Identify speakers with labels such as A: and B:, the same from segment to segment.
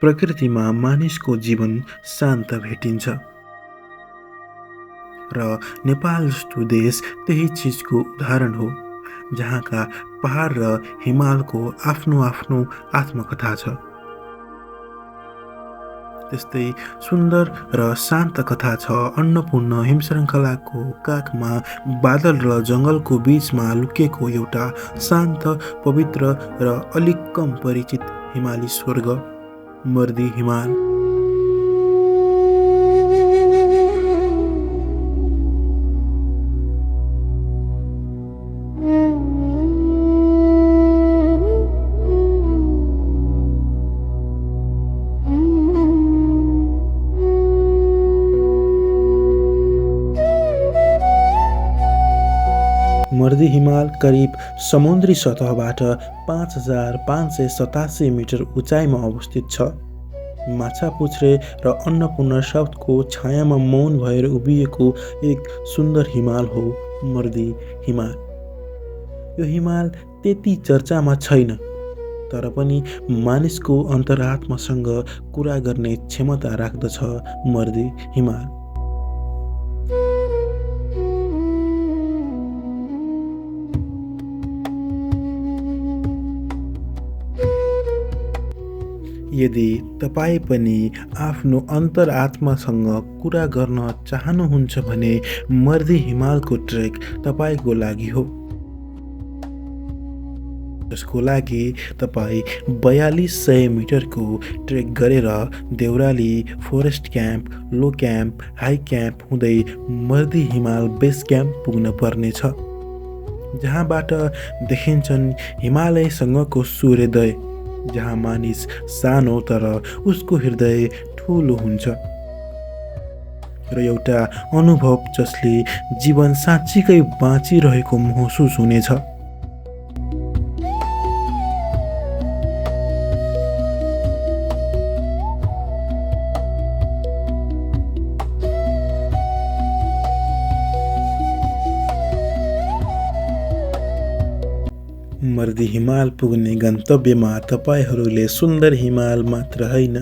A: प्रकृतिमा मानिसको जीवन शान्त भेटिन्छ र नेपाल जस्तो देश त्यही चिजको उदाहरण हो, जहाँका पहाड र हिमालको आफ्नो आफ्नो आत्मकथा छ। त्यस्तै सुन्दर र शान्त कथा छ अन्नपूर्ण हिमश्रृङ्खलाको काखमा बादल र जङ्गलको बीचमा लुकेको एउटा शान्त, पवित्र र अलिक कम परिचित हिमाली स्वर्ग, मर्दी हिमाल। मर्दी हिमाल करिब समुद्री सतहबाट 5587 मिटर उचाइमा अवस्थित छ। माछापुच्छ्रे र अन्नपूर्ण साउथको छायामा मौन भएर उभिएको एक सुन्दर हिमाल हो मर्दी हिमाल। यो हिमाल त्यति चर्चामा छैन, तर पनि मानिसको अन्तरात्मासँग कुरा गर्ने क्षमता राख्दछ मर्दी हिमाल। यदि तपाईँ पनि आफ्नो अन्तरात्मासँग कुरा गर्न चाहनुहुन्छ भने मर्दी हिमालको ट्रेक तपाईँको लागि हो। जसको लागि तपाईँ 4200 मिटरको ट्रेक गरेर देउराली, फरेस्ट क्याम्प, लो क्याम्प, हाई क्याम्प हुँदै मर्दी हिमाल बेस क्याम्प पुग्न पर्नेछ, जहाँबाट देखिन्छन् हिमालयसँगको सूर्योदय, जहाँ मानिस सानो तर उसको हृदय ठुलो हुन्छ, र एउटा अनुभव जसले जीवन साँच्चीकै बाँचिरहेको महसुस हुनेछ। मर्दी हिमाल पुग्ने गन्तव्यमा तपाईहरूले सुन्दर हिमाल मात्र होइन,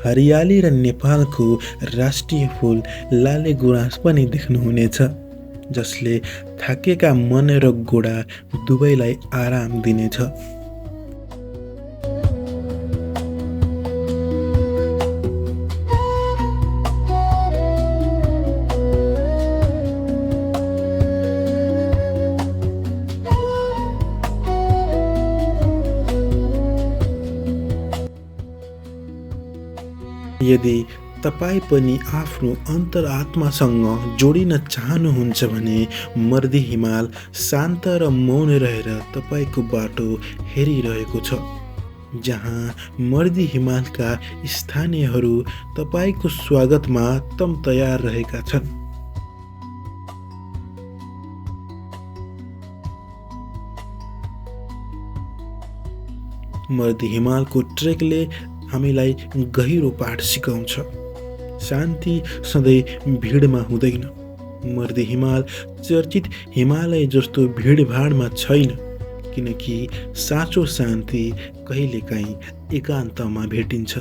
A: हरियाली र नेपालको राष्ट्रिय फूल लाले गुराँस पनि देख्नुहुनेछ, जसले थाकेका मन र गोडा दुवैलाई आराम दिनेछ। यदि तपाईँ पनि आफ्नो अन्तरात्मासँग जोडिन चाहनुहुन्छ भने मर्दी हिमाल शान्त र मौन रहेर तपाईँको बाटो हेरिरहेको छ, जहाँ मर्दी हिमालका स्थानीयहरू तपाईँको स्वागतमा तम तयार रहेका छन्। मर्दी हिमालको ट्रेकले हामीलाई गहिरो पाठ सिकाउँछ। शान्ति सधैँ भिडमा हुँदैन। मर्दी हिमाल चर्चित हिमालय जस्तो भिडभाडमा छैन, किनकि साँचो शान्ति कहिलेकाहीँ एकान्तमा भेटिन्छ।